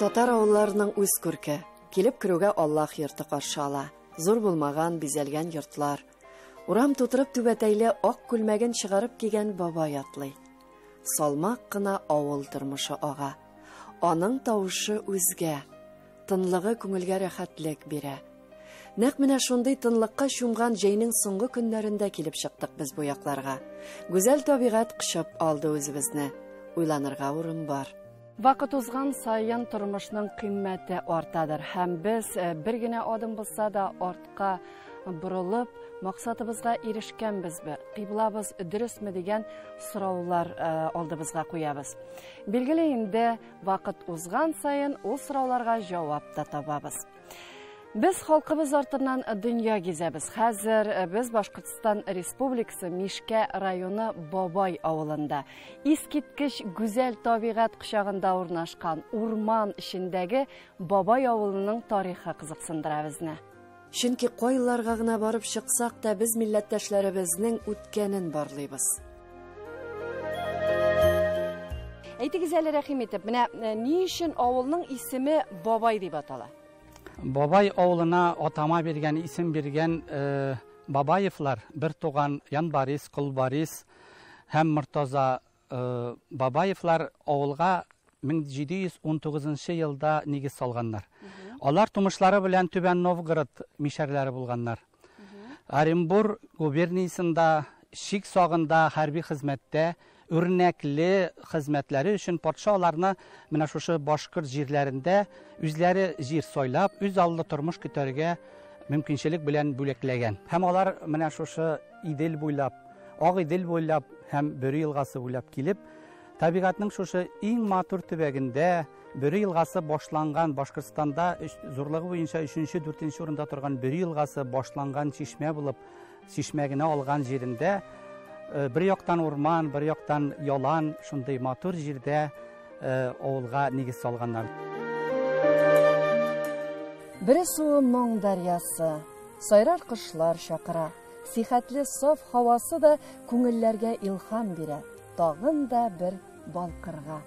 Татар авылларының үз күрке. Килеп керүгә Аллаһ йорты каршы ала. Зур булмаган, бизәлгән йортлар. Урам тутырып түбәтәйле ак күлмәген чыгарып кигән бабай атлый. Салмак кына авыл тормышы ага. Аның тавышы үзгә. Тынлыгы күңелгә рәхәтлек бирә. Нәкъ менә шундый тынлыкка чумган җәйнең соңгы көннәрендә килеп чыктык без бу якларга. Гүзәл табигать кышып алды үзебезне. Уйланырга урын бар. Вакыт узган саен тормышның кыйммәте артадыр һәм без бер генә адым булса да артка борылып, максатыбызга ирешкәнбезбе, кыйблабыз дөресме дигән сораулар алдыбызга куябыз. Билгеле инде вакыт узган саен ул сорауларга җавап та табабыз. Без халкыбыз артыннан дөнья гизәбез. Хәзер без Башкортстан Республикасы Мишкә районы Бабай авылында. Искиткеч гүзәл табигать кочагында урнашкан урман ичендәге Бабай авылының тарихы кызыксындыра безне. Чөнки кайларга гына барып чыксак та без милләттәшләребезнең үткәнен барлыйбыз. Әйтегез әле рәхим итеп, менә ни өчен авылның исеме Бабай дип атала? Бабай авылына атама биргән, исем биргән Бабаевлар, бер туган Янбарис, Кулбарис һәм Мортаза Бабаевлар авылга 1719 елда нигез салганнар. Алар тумышлары белән Түбән Новгород мишәрләре булганнар. Оренбур губерниясендә шик сагында хәрби хезмәттә үрнәкле хезмәтләре өчен патша аларны менә шушы башкорт җирләрендә үзләре җир сайлап, үз аллы тормыш көтәргә мөмкинчелек белән бүләкләгән. Һәм алар менә шушы Идел буйлап, Ак Идел буйлап һәм Бөре елгасы буйлап килеп, табигатьнең шушы иң матур төбәгендә Бөре елгасы башланган Башкортстанда зурлыгы буенча 3-4 урында торган Бөре елгасы башланган чишмә булып, чишмәгенә алган җирендә bir яктан урман, bir яктан ялан, шундый матур җирдә авылга нигез салганнар. Бер суы моң дәрьясы, сайрар кышлар чакыра. Сихәтле саф һавасы да күңелләргә илһам бирә. Тагын да бер балкырга.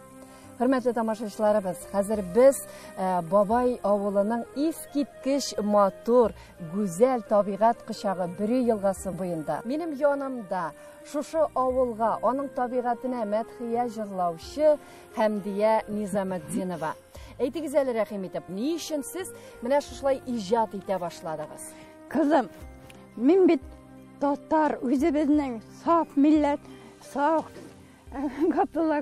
Хөрмәтле тамашачыларыбыз, хәзер без Бабай авылының искиткеч матур, гүзәл табигать кочагы Бөре елгасы буенда. Минем янымда шушы авылга, аның табигатына мәдхия җырлаучы Хәмдия Низаметдинова. Әйтегез әле рәхим итеп, ни өчен сез менә шулай иҗат итә башладыгыз? Кызым, мин бит татар, үзебезнең саф милләт, саф Габдулла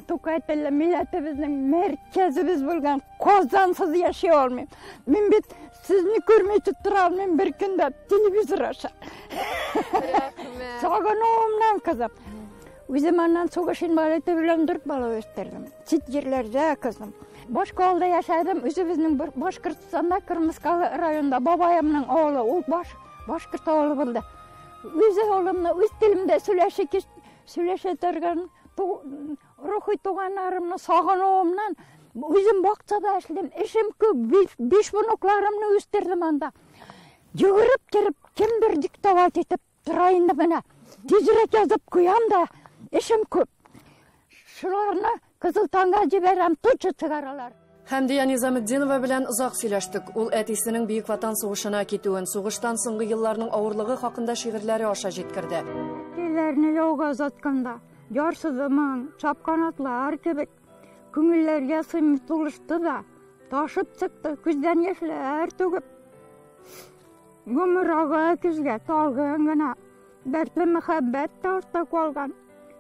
Тукай телле милләтебезнең мәркәзебез булган Казансыз яши алмыйм. Мин бит сезне күрмәй тора алмыйм бер көндә телевизор аша. Сагынуымнан кызым. Үзем аннан сугыш инвалиды белән 4 бала үстердем. Чит җирләрдә кызым. Башка авылда яшәдем. Үзебезнең Башкортстанда Кырмыскалы районында бабаемның авылы, ул Башкорт авылы булды. Үз авылымны үз телемдә сөйләшә торган рухи туганнарымны сагынуымнан үзем бакчада эшләдем. Эшем күп, 5 буныкларымны үстердем анда. Йөгереп киреп, кемдер диктовать итеп тора инде менә. Тизрәк язып куям да, эшем күп. Шуларны Кызыл Таңга җибәрәм, тучы чыгаралар. Хәмдия Низаметдинова белән озак сөйләштек. Ул әтисенең Бөек Ватан сугышына китүен, сугыштан соңгы елларның авырлыгы хакында шигырьләре аша җиткерде. Киләрне яуга затканда, ярсызымың, чапканатлар кебек, күңелләргә сыймый тулышты да, ташып чыкты, күздән яшьләр түгеп. Гомергә күзгә талган гына, дәртле мәхәббәт тарта калган.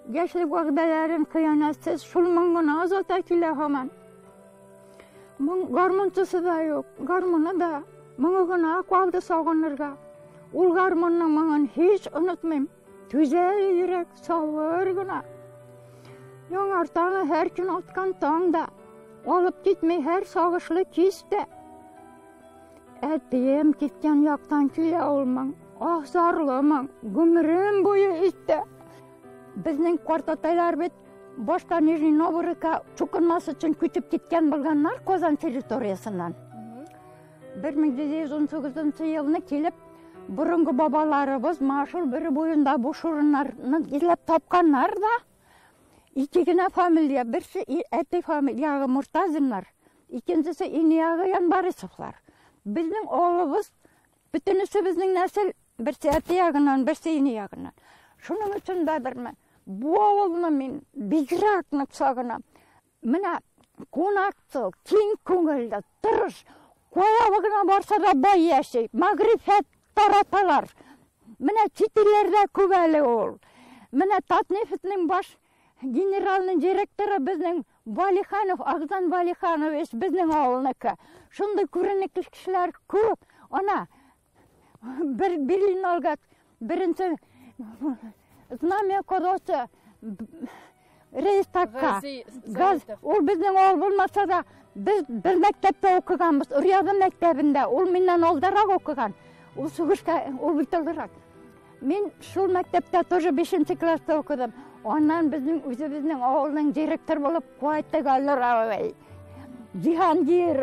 Яшьлек вәгъдәләрен хыянәтсез шул моңгына азата килә һаман. Моң гармунчысы да юк, гармуны да, моңы гына калды сагынырга. Ул гармунның моңын һич онытмыйм. Түзәл йөрәк савыр гына. Яңар таңы һәр көн аткан таңда, алып китмәй һәр сагышлы кистә. Әтием киткән яктан килә ул моң, ахзарлы моң, гомерем буе итә. Безнең картатайлар бит башка Нижний Новгородка чукынмасы өчен күчеп киткән булганнар Казан территориясыннан. 1918 елны килеп, бурынгы бабаларыбыз Машул Бөре буенда бу шурыннарны изләп тапканнар да, икегенә фамилия, берсе әти фамилиягы Муртазиннар, ikincisi İniyağı Yanbarisovlar. Bizning oğlumuz, bütünüsü bizning nesil birsi eti yağından, birsi İniyağından. Şunun için de bu oğulunu men bigraknıp sağınam. Mine konakçıl, keng köngülde, tırış, koyabıgına barsa da bay yaşay, magrifet taratalar. Mine çitillerde kübeli ol. Mine Tatnefet'nin baş generalının direktörü bizning Valikhanov, Ağzan Valikhanov bizning oğulniki. Şunda көрнеклі kişiler көп. Ona Berlin olgat, birinci Znamya kodosu Reichstag'ka gaz, ol bizning oğul bulmasa da biz bir mektepte okuganmiz, Riyada mektebinde, ol menden oldarak okugan. O suguşka, ol bitirdirak. Men şu mektepte тоже 5. klasta okudum. Ondan bizning oğulning direktor bolup koytda gallar avay. Cihangir,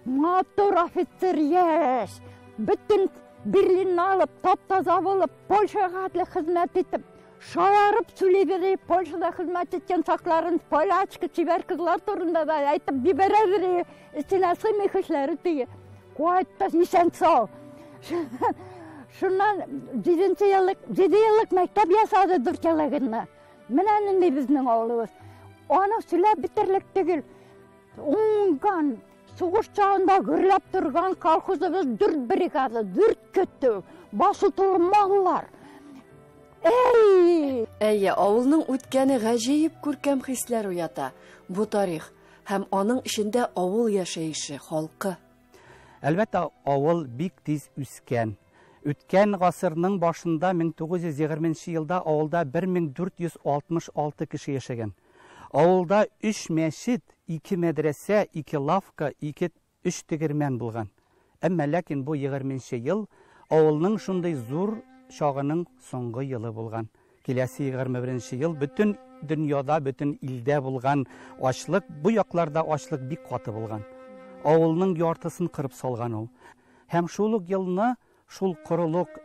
motor ofitser yaş. Bütün Berlinni alıp, top-toza bolup, Polşaga hizmet etip, şayarıp söyleyip, Polşada hizmet etken sakların Polachka çiber kızlar turunda da aytıp biberleri, içine sığmık işleri diye. Koytda isen sağ. Şundan 7 yıllık mektep yasadı Türkiye'lerinde. Menen de bizning oğlumuz. Onu söylep bitirlik değil. Ongan, soğuş çağında gürlep durgan kolxozumuz 4 brigada, 4 kötü, basıtılı mallar. Ey! Әйе, авылның үткәне гаҗәеп күркәм хисләр уята. Бу тарих һәм аның эчендә авыл яшәеше, халкы. Әлбәттә, авыл бик тиз үскән. Үткән гасырның башында 1920 елда авылда 1466 кеше яшәгән. Авылда 3 мәчет, 2 мәдрәсә, 2 лавка, 2-3 тегермән булган. Әмма ләкин бу 20 ел авылның шундый зур чагының соңгы елы булган. Киләсе 21 ел бөтен дөньяда, бөтен илдә булган ачлык, бу якларда ачлык бик каты булган. Авылның яртысын кырып салган ул. Һәм шул ук елны шул корылык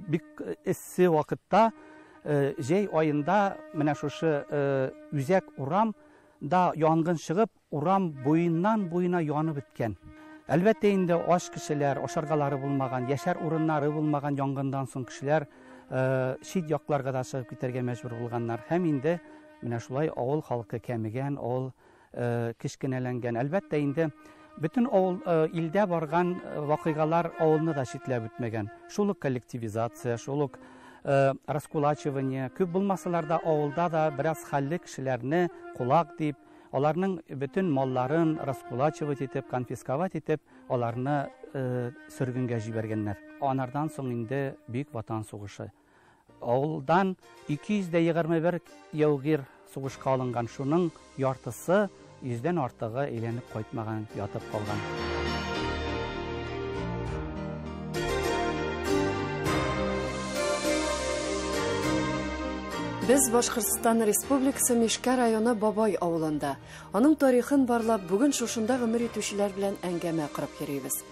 бик эссе вакытта җәй аенда менә шушы үзәк урам да янгын чыгып, урам буена янып беткән. Әлбәттә инде аш кешеләр, ашаргалары булмаган, яшәр урыннары булмаган янгындан соң кешеләр шит якларга да чыгып китәргә мәҗбүр булганнар. Һәм инде менә шулай авыл халкы кәмегән, авыл кечкенәләнгән. Әлбәттә инде bütün ildə bargan вакыйгалар авылны да читләп үтмәгән. Шулык коллективизация, шулык раскулачивание, күп булмасалар да авылда да бераз хәлле кешеләрне кулак дип, аларның bütün малларын раскулачивать итеп, конфисковать итеп, аларны сөргөнгә җибәргәннәр. Анардан соң инде бик ватан сугышы. Авылдан 221 яугир сугышка алынган, шуның яртысы 100-дән артыгы әйләнеп кайтмаган, ятып калган. Без Башкортстан Республикасы Мишкә районы Бабай авылында. Аның тарихын барлап, бүген шушында гомер итүчеләр белән әңгәмә кырып йөрибез.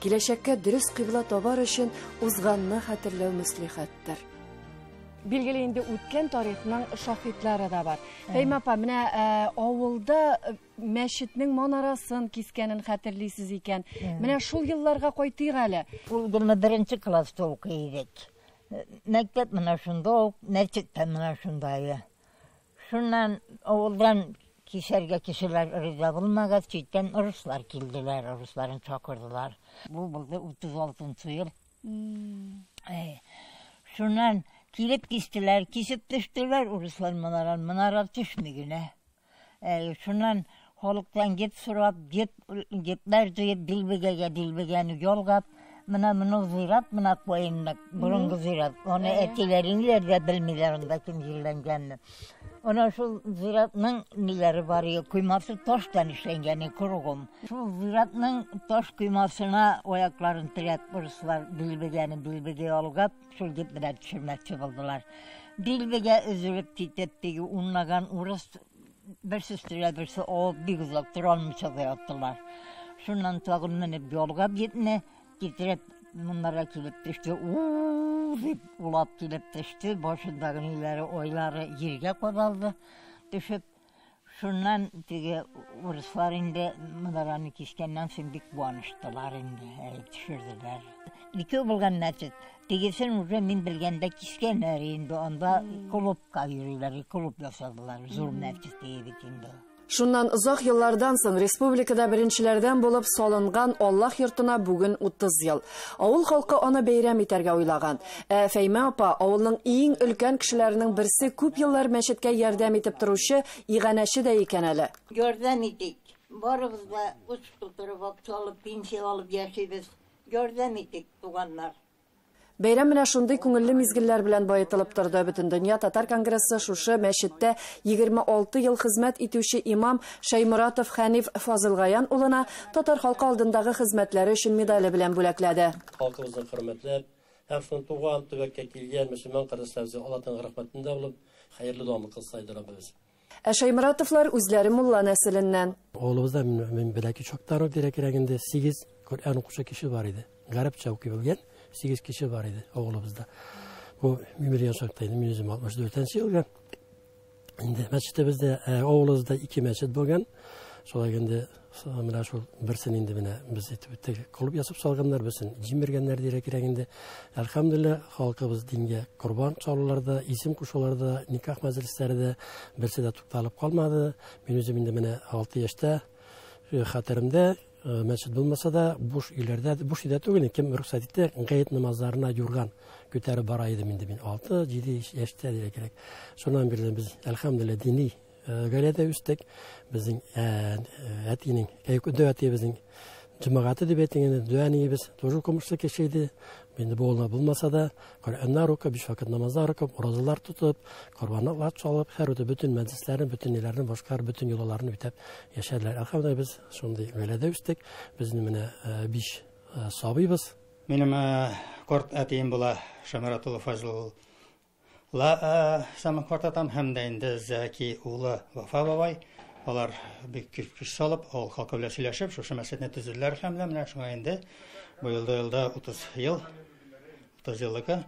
Киләчәккә дөрес кыйбла табар өчен узганны хәтерләү мәслихәттер. Билгеле инде үткән тарихның шаһитлары да бар. Фәйма апа, менә авылда мәчетнең манарасын кискәнен хәтерлисез икән. Менә шул елларга кайтыйк әле. Ул гына 1 класста укый идек. Мәктәп менә шунда, мәчет тә менә шунда. Шуннан авылдан кишәргә кешеләр риза булмагач, читтән руслар килделәр, русларын чакырдылар. Бу булды 36-нчы ел. Шуннан килеп кистеләр, кисеп төштеләр урыслар манара төшмигенә. Шуннан халыктан геп сорап, гепләр җыеп дилбегәне ялгап, менә зират, менә поемлык, бурынгы зират. Аны әтиләреннәр дә белмиләр анда кем җирләнгәнне. Ана шул зиратның ниләре бар, коймасы таштан эшләнгән, кургым. Шул зиратның таш коймасына аякларын терәп урыслар дилбегәне алгап, шул дип белән төшермәкче булдылар. Дилбегә үзелеп китеп, теге уннаган урыс берсе үстенә берсе алып бик узак тора алмыйча яттылар. Шуннан тагын менеп ялгап гитне, китереп моннарга килеп төште. Дип улап килеп төште, башындагы ниләре, ойлары җиргә кадалды. Төшеп, Şundan tege Ruslar indi mıdaranı kişkenden sen bik buanıştılar indi, düşürdüler. Dike bulgan näçet. Tegesin уже min bilgende kişkenler indi, onda kulüp yürüyorlar, kulüp yasadılar, zulm näçet deyip indi. Şundan uzak yıllardan soň respublikada birinçilerden bolup salıngan Allah yurtuna bugün 30 yıl. Avul halkı onu beyram iterge oylagan. Feyme apa avulның iň ülken kişilerinin birisi köp yıllar meşitke yardım etip turuşu iğaneşi de eken eli. Görden idik. Barımız da uç tuturup çalıp pensiya alıp yaşayız. Görden idik tuğanlar. Beyram менә шундый күңелле мизгелләр белән баетылып торды. Бөтен дөнья татар конгрессы шушы мәчеттә 26 ел хезмәт итүче имам Шаймуратов Хәниф Фазылгаян улына татар халкы алдындагы хезмәтләре өчен медале белән бүләкләде. Халкыбызны хөрмәтләп, һәм шуны туган төбәккә килгән мөселман кардәшләребезгә Аллаһның рәхмәтендә булып, хәерле дәвам кылсайды Раббыбыз. Шаймуратовлар үзләре мулла нәселеннән. Oğlumuzda min bilaki çok taraf direklerinde 8 Kur'an okuşu kişi var idi. Garipçe okuyabilgen 8 kişi var idi oğlumuzda. Bu Mümir Yansak'taydı 1964 yılga. Şimdi meçhidimizde oğlumuzda 2 meçhid bo'lgan. Sola endi mana shu birsini endi mana biz bitta qilib yasab solganlar bilsin. Jim berganlar direklerinde elhamdülillah halkımız dinge kurban çalularda, isim kuşularda, nikah meclislerinde birisi de tutalip kalmadı. Ben özüm endi mana 6 yaşta xatirimde meçhid bulmasa da boş ileride boş ide tugün kim ruhsat etti gayet namazlarına yurgan götürüp baraydım endi ben 6-7 yaşta direkt. Sondan beri biz elhamdülillah dini gayrete üstek bizim etinin dövati bizim cemaati dibetinin dövani biz toju komşu keşeydi. Beni boğulma bulmasa da Kur'anlar okup, 5 vakit namazlar okup, orazalar tutup, kurbanlar çalıp, her öte bütün meclislerin, bütün ilerin, başka bütün yollarını bitip yaşadılar. Elhamdülillah biz şimdi öyle de üstek, bizim yine 5 sabıyız. Benim kort etiyim bula Şamaratul Fazıl'la samın kortatam hem de indi Zeki Ulu Vafa Babay. Onlar bir küş salıp, ol halka bile söyleşip, şu mesletine tüzüller hem şuna indi. Bu yılda 30 yıl, 30 yıllıkı.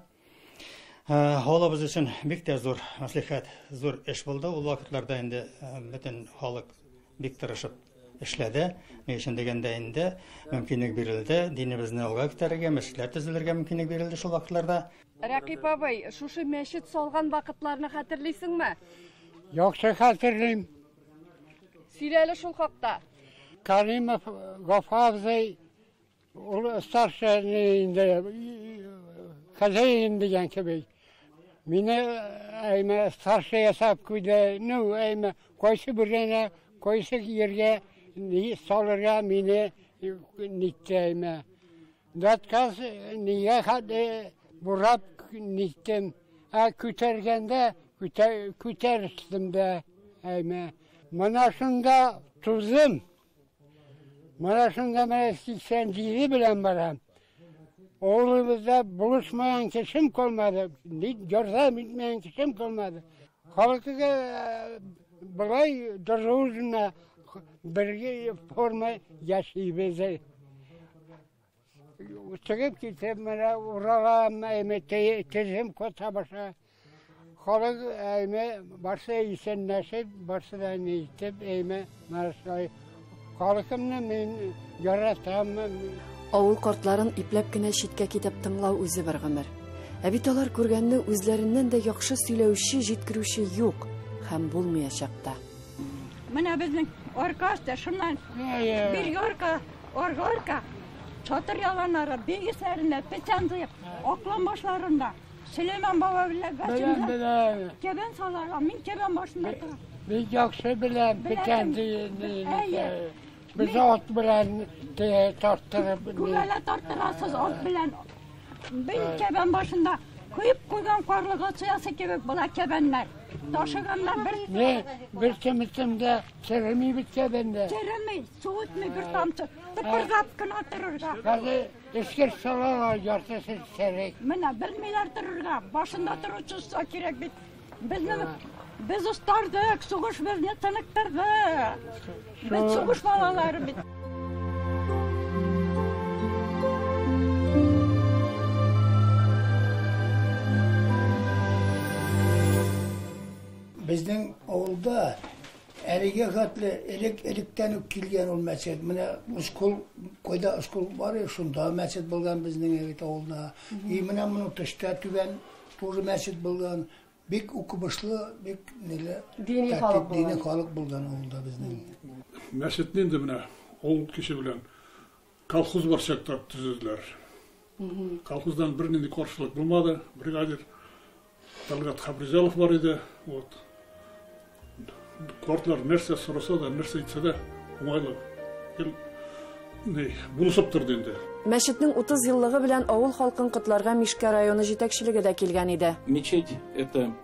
Halabız için bir de zor, maslihat, zor iş buldu. O vakitlerde indi bütün halk bir tırışıp işledi. Ne için degende indi, mümkünlük verildi. Dinimizin olga gitarıge, mesleğler tüzülürge mümkünlük verildi şu vakitlerde. Raqib abay, şu meşit solgan vakitlarını hatırlıyorsun mu? Yoksa hatırlayayım. Söyleyeli şu hakta. Karimov Gafavzey старшийinde хозяин деген кебей. Мені әйме старший ясап күді, әйме койсы біріне, койсы ерге солырға мені нитті әйме. Датказ неге қады бұрап ниттім. Күтергенде күтерістім де әйме. Мына шында тузым. Mana şunda ben 87 bilen varım. Oğlumuzda buluşmayan kişim kalmadı. Görsem bitmeyen kişim kalmadı. Halkı burayı durduğuna bir forma yaşayıp çıkıp gittim bana uğrağım tezim kota başa. Halk eyme varsa iyisen neşet, varsa da ne istep eyme marşayı. Халыкымны мен яратам. Авыл картларын ипләп кенә читкә китеп тыңлау үзе бер гомер. Ә бит алар күргәнне үзләреннән дә яхшы сөйләүче, җиткерүче юк һәм булмаячак та. Менә безнең оркестр шуннан bir orka çatır yalanları bilgisayarında peçandı oklan başlarında Süleyman Baba bile kaçınca keben salarlar. Min keben başında durur. Biz yaxşı bilən peçandiyini biz ot bilən tarttırıb. Kumela tarttırasız ot bilən. Bir keben başında koyup koygan karlığa sıyası gibi bula kebenler. Taşıganlar bir... Ne? Bir kemisimde çerimi bit kebende. Çerimi, soğutmu bir tamçı. Tıpırgap kına tırırga. Hadi esker salalar yartısı serek. Mine bilmiler tırırga. Başında tırıçızsa kirek bit. Biz ustardık, soğuş bizni tanıktırdı. Biz soğuş balaları bit. Bizden oğulda Әлеге хатлы электен килген ул мәчет. Менә школ, койда школ бар, шунда мәчет булган безнең авылда. И менә моның тышта түбән тоже мәчет булган. Бик укымышлы, бик дини халык булган авылда безнең. Мәчетне инде менә авыл кеше белән колхоз бар шактар төзеделәр. Колхоздан бер нинди каршылык булмады. Бригадир Талгат Хабризалов бар иде. Вот. Кортлар нәрсә сораса да, нәрсә әйтсә дә, уңайлы. Булышып торды инде. Мәчетнең 30 еллыгы белән авыл халкын котларга Мишкә районы җитәкчелеге дә килгән иде. Мечеть – это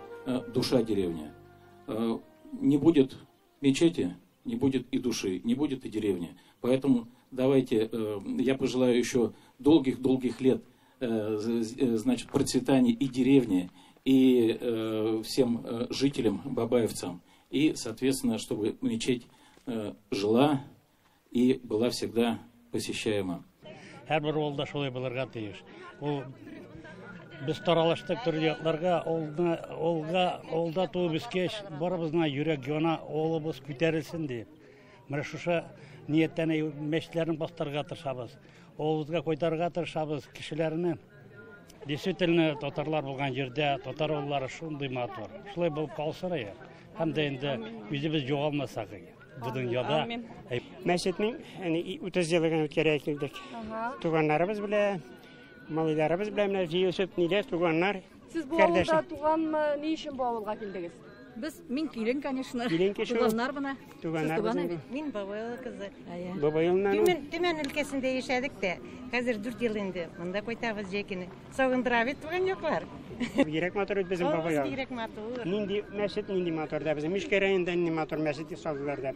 душа деревни. Не будет мечети, не будет и души, не будет и деревни. Поэтому давайте, я пожелаю еще долгих лет, значит, процветания и деревни, и всем жителям, бабаевцам. И, соответственно, чтобы мечеть жила и была всегда посещаема. Һәрбер авылда шулай булырга тиеш. Ул без таралыштык төрьятларга, авылда туып үскәч, барыбызның йөрәк яна, авылыбыз күтәрелсен дип. Менә шушы ниятән мәчетләрне бастырга тырышабыз. Авылыбызга кайтарырга тырышабыз кешеләрне. Действительно, татарлар булган җирдә татар авыллары шундый матур. Шулай булып калсын я. Һәм дә инде үзебез югалмасак бу дөньяда. Мәчетнең 30 еллыгын үткәрә килдек. Туганнарыбыз белән, малайларыбыз белән җыелышып ниләр туганнар. Сез бу авылда туганмы, ни өчен бу авылга килдегез? Мин килен, конечно. Туганнар бына. Мин Бабайыл кызы. Бабайылның Төмән өлкәсендә яшәдек тә. Хәзер 4 ел инде. Монда кайтабыз җәкене. Сагындыра бит туган яклар. Бигрәк матур безнең Бабайыл. Бигрәк матур. Нинди мәчет, нинди матур да безнең Мишкә районында нинди матур мәчет салдылар да.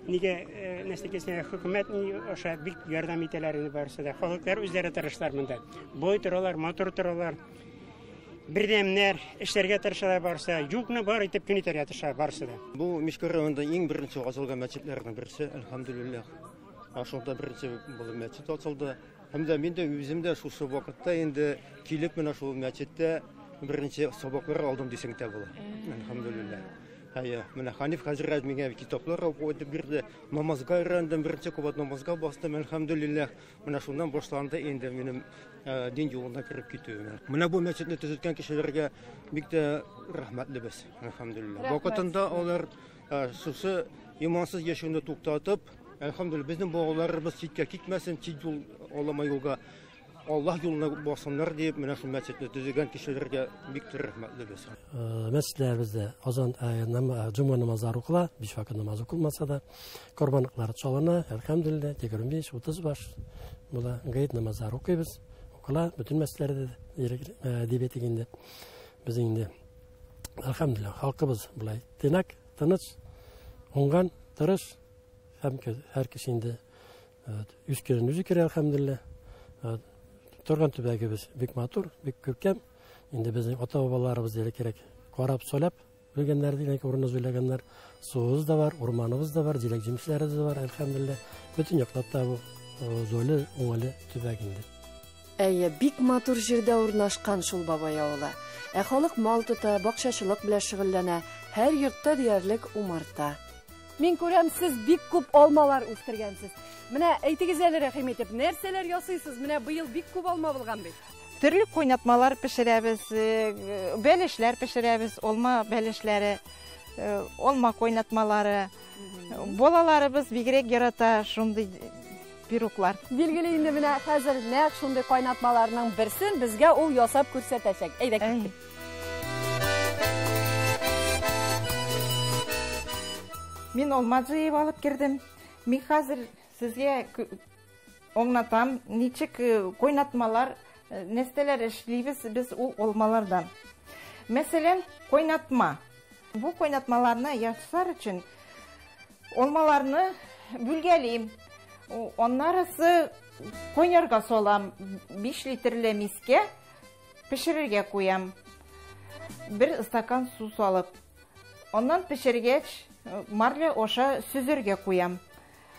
Нигә нәстәкесенә хөкүмәт аша бик ярдәм итәләр барсы да. Халыклар үзләре тырышлар монда. Бой торалар, матур торалар. Бердәмнәр эшләргә тырышалар барса, юкны бар итеп көн итәргә тырыша барсы да. Бу Мишкә районында иң беренче ачылган мәчетләрнең берсе, әлхәмдүлиллаһ. Ашында беренче булып мәчет ачылды. Һәм дә мин дә үзем дә шушы вакытта инде килеп менә шул мәчеттә беренче сабаклар алдым дисең дә була. Әлхәмдүлиллаһ. Менә Ханиф хәзрәт миңа китаплар укытып бирде. Намазга өйрәндем, беренче кабат намазга бастым, әлхәмдүлиллаһ. Менә шуннан башланды инде минем дин юлына кирип китүем. Менә бу мәчетне төзеткән кешеләргә бик тә рәхмәтлебез, әлхәмдүлиллаһ. Вакытында алар шушы имансыз яшәүне туктатып, әлхәмдүлиллаһ, безнең балаларыбыз читкә китмәсен, чит юл аламай юлга Аллаһ юлына бассыннар дип, менә шул мәчетне төзегән кешеләргә бик рәхмәтлебез. Мәчетләребездә азан җума намазы укыла, 5 вакыт намазы укылмаса да, корбанлыклар чалына, әлхәмдүлиллаһ, 25-30 баш була, гайет намазы укыйбыз. Укыла, bütün мәчетләрдә дибет игендә. Без инде әлхәмдүлиллаһ, халкыбыз булай тынак, тыныч, уңган, тырыш, һәм һәр кеше инде үз керен үзе керә, әлхәмдүлиллаһ. Торган төбәгебез бик матур, бик күркәм. Инде безнең ата-бабаларыбыз диле кирәк. Карап, сөйләп белгәннәр диле, урынны сөйләгәннәр. Суыбыз да бар, урманыбыз да бар, җиләк җимешләребез дә бар, әлхәмдүлиллаһ. Bütün яклапта бу золы, уңайлы төбәк инде. Әйе, бик матур җирдә урнашкан шул Бабай авылы. Халык мал тота, бакчачылык белән шөгыльләнә. Һәр йортта диярлек умарта. Мин күрәм, сез бик күп алмалар үстергәнсез. Менә әйтегез әле, рәхим итеп, нәрсәләр ясыйсыз? Менә быел бик күп алма булган бит. Төрле куйнатмалар пешерәбез, бәлешләр пешерәбез, алма бәлешләре, алма куйнатмалары. Балаларыбыз бигрәк ярата шундый пироглар. Билгеле инде менә хәзер нәкъ шундый куйнатмаларның берсен безгә ул ясап күрсәтәчәк. Әйдә киттек. Мин алма җыеп алып кирдем. Мин хәзер сезгә аңлатам, ничек куйнатмалар, нәрсәләр эшлибез без ул алмалардан. Мәсәлән, куйнатма. Бу куйнатмаларны ясар өчен алмаларны бүлгәлим. Аннарысы койнарга салам, 5 литрле мискә пешерергә куям. 1 стакан су салып. Аннан пешергәч, марля аша сүзергә куям.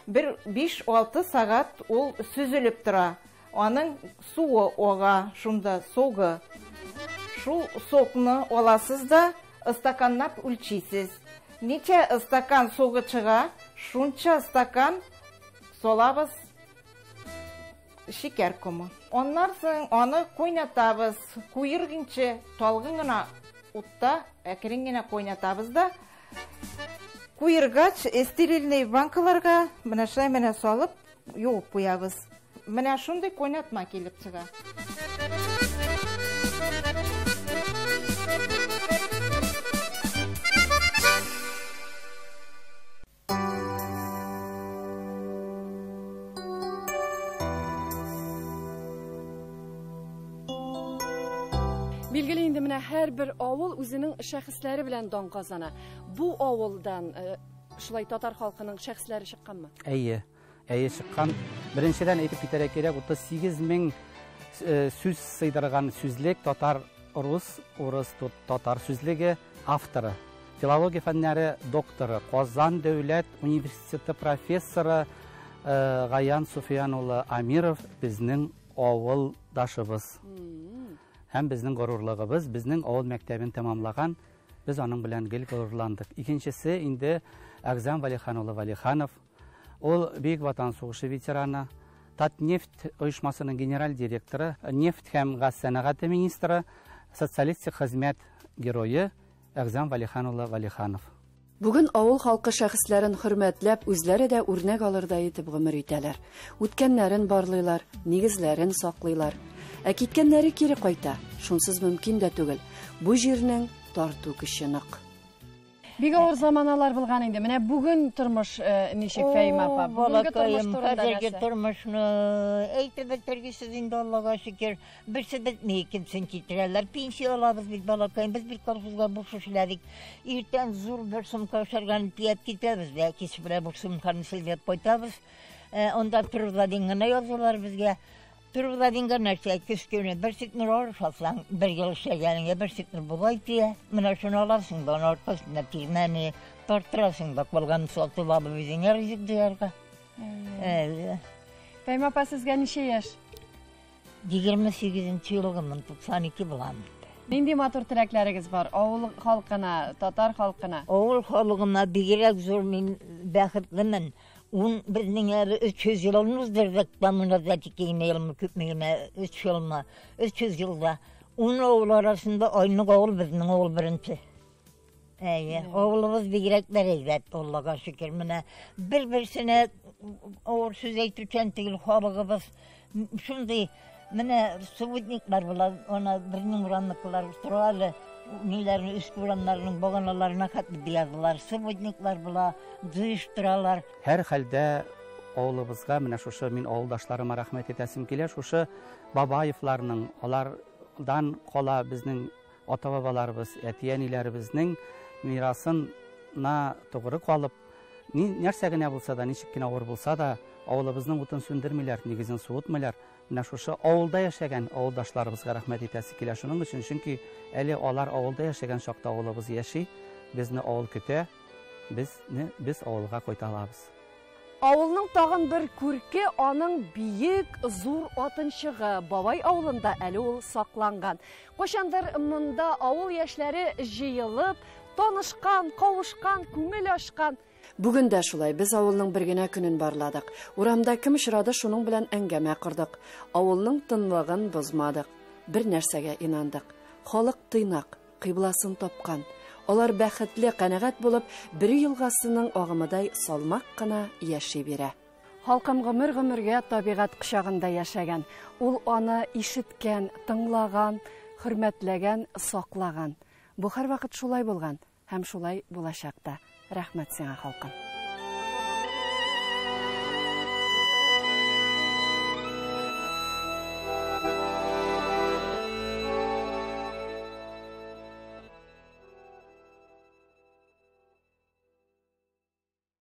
5-6 сагат ул сүзелеп тора. Аның суы ага, шунда согы. Шул сокны аласыз да стаканлап үлчисез. Нече стакан суғы чыға, шунча стакан солабыз шекер құмы. Оннан соң оны қойнатабыз, қойырғынче толғыңына утта әкірінгіне қойнатабыз да, қойырғач стерильный банкаларға мінашай міне салып, юып қоябыз. Міне шундай қойнатма келіп чыға. Билгеле инде менә һәрбер авыл үзенең шәхесләре белән дан казана. Бу авылдан шулай татар халкының шәхесләре чыкканмы? Әйе чыккан. Беренчедән әйтеп китәргә кирәк, 38 мең сүз сыйдырган сүзлек татар урыс татар сүзлеге авторы. Филология фәннәре докторы, Казан дәүләт университеты профессоры Гаян Суфиян улы Амиров безнең авылдашыбыз. Һәм безнең горурлыгыбыз, безнең авыл мәктәбен тәмамлаган, без аның белән гел горурландык. Икенчесе инде Әгзәм Валихан улы Валиханов. Ул Бөек Ватан сугышы ветераны, Татнефть оешмасының генераль директоры, нефть һәм газ сәнәгате министры, социалистик хезмәт герое Әгзәм Валихан улы Валиханов. Бүген авыл халкы шәхесләрен хөрмәтләп, үзләре дә үрнәк алырдай итеп гомер итәләр. Үткәннәрен барлыйлар, нигезләрен саклыйлар. Ә киткәннәре кире кайта. Шунсыз мөмкин дә түгел. Бу җирнең тарту көче нык. Бик авыр заманалар булган инде. Менә бүген тормыш ничек, Фәйма апа? Балакаем, хәзерге тормышны әйтеп бетергесез инде, Аллага шөкер. Берсе бетмәй, икенчесен китерәләр. Пенсия алабыз бит, балакаем. Без бит колхозга буш эшләдек. Иртән зур бер сумка ашарган тиеп китәбез дә, кич белән бу сумканы силдеп кайтабыз. Онда турда дингән язалар безгә. Турда дингән нәрсә кискене бер ситмер арыш алсаң, бер ел эшләгәнгә бер ситмер булай тия. Менә шуны аласың да, аркасына тирмәне тартырасың да, калган салты бабы безнең ризык дияргә. Фәйма апа, сезгә ничә яшь? 28 елыгымын, 92 булам. Нинди матур теләкләрегез бар авыл халкына, татар халкына? Авыл халкына бигрәк зур мин бәхетлемен. Bizning 300 yılımızdır reklamına da çekeyim, küpmeyime 300 yılda. Onun oğlu arasında aynı oğul bizning oğul birinci. Oğlumuz bigrekler eylet, Allah'a şükür. Bir-birsine oğul söz eytürken değil, halığımız. Şimdi Sovetnikler bular, ona birinin uranlıklar, Avustralı, nilerini, üst uranlarının bağanalarına katlı diyazdılar. Sovetnikler bular, duyuşturalar. Her halde oğlubuzga, менә шушы мин авылдашларыма рәхмәт итәсем килә, шушы Бабаевларның, алардан кала безнең ата-бабаларыбыз, әти-әниләребезнең мирасына тугры калып, нәрсә генә булса да, ничек кенә авыр булса да, авылыбызның утын сүндермиләр, нигезен суытмыйлар. Менә шушы авылда яшәгән авылдашларыбызга рәхмәт итәсе килә шуның өчен, чөнки әле алар авылда яшәгән чакта авылыбыз яши, безне авыл көтә, без авылга кайта алабыз. Авылның тагын бер күрке, аның биек, зур атынчыгы. Бабай авылында әле ул сакланган. Кайчандыр монда авыл яшьләре җыелып, танышкан, кавышкан, күңел ачкан. Бүген дә шулай, без авылның бер генә көнен барладык. Урамда кем очрады, шуның белән әңгәмә кырдык. Авылның тынлыгын бозмадык. Бер нәрсәгә инандык. Халык тыйнак, кыйбласын тапкан. Алар бәхетле, канәгать булып, бер елгасының агымыдай салмак кына яши бирә. Халкым гомергә табигать кочагында яшәгән. Ул аны ишеткән, тыңлаган, хөрмәтләгән, саклаган. Бу һәрвакыт шулай булган һәм шулай булачак та. Рәхмәт сиңа, халкым.